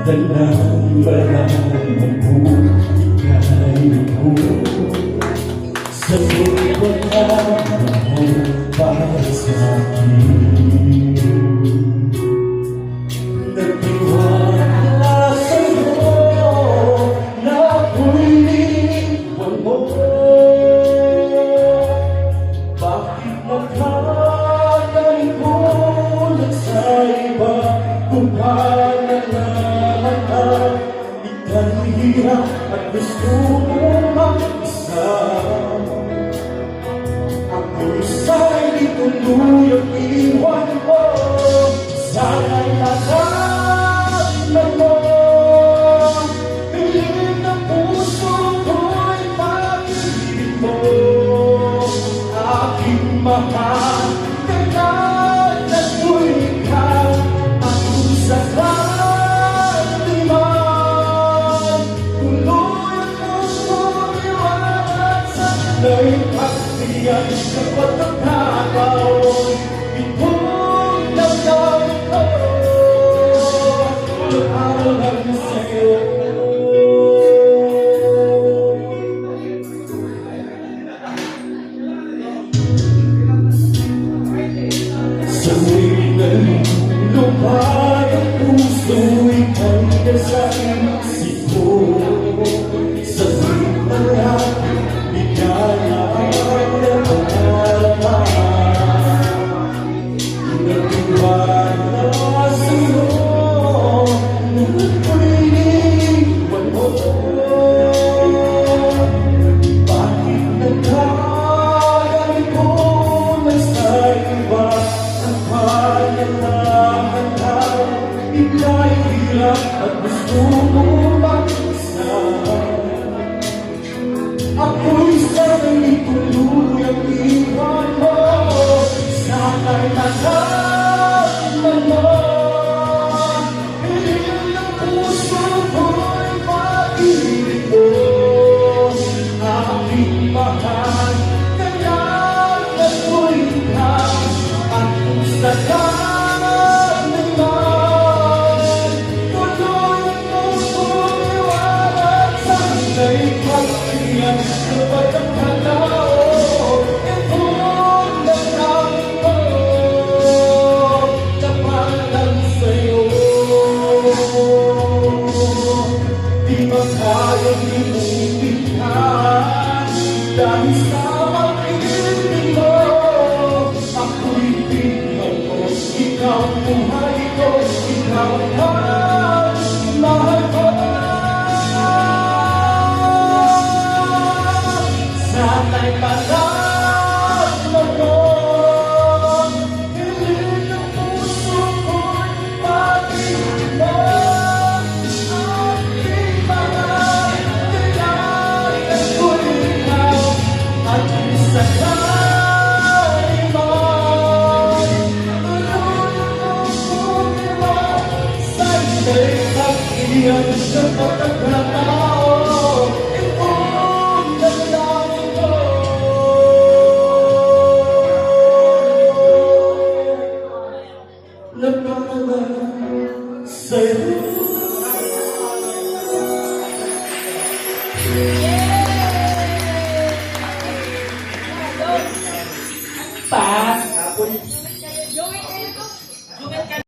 Dalang maraming buhay ko sa bawat araw para sa akin. Nagtiwala sa'yo na ako'y iniwan mo. Bakit nagkakalimutan sa iba kung paano naman ika'y hirap at gusto mo mag-isa? Ako'y sana'y tuluyang iwan mo. Sana'y masabi mo, piling ng puso ko'y pag-ibig mo. Aking mahal, kailan ako'y ikaw, akong sakali man. Tuluyang puso iwanan sana'y pagtiyan sa pagkakataon. Itong damdamin ko, lumalang sa'yo. Sa tuwing nalulupay ang puso'y kanya sa isip ko. Sa tuwing marami, bigaya ang napakalama. Nagtiwala sa'yo nung ako'y iniwan mo. Bakit nagkakalimutan sa iba ang panalangin na ika'y hirap at gusto mo mag-isa? Ako'y sana'y tuluyang iwan mo. Sana'y masabi mo, piling ng puso ko'y pag-ibig mo. Aking mahal, kailan ako'y ikaw, akong sakali man. Tuluyang puso iwanan sana'y pagtiyan sa pagkakataon. Itong damdamin ko, tapalan sa'yo. Di ba kayang imuwihan dahil sa pag-ibig mo? Ako'y tingnan ko, ikaw ang buhay ko, ikaw ang mahal ko. Sana'y maramdaman mo, piling ng puso ko'y pag-ibig mo. Aking mahal, kailan ako'y ikaw, at kung sakali man. Tuluyang puso iwanan sana'y pag-ibig sa pagkakataon. Itong damdamin ko, nagmamahal sa'yo. Pa!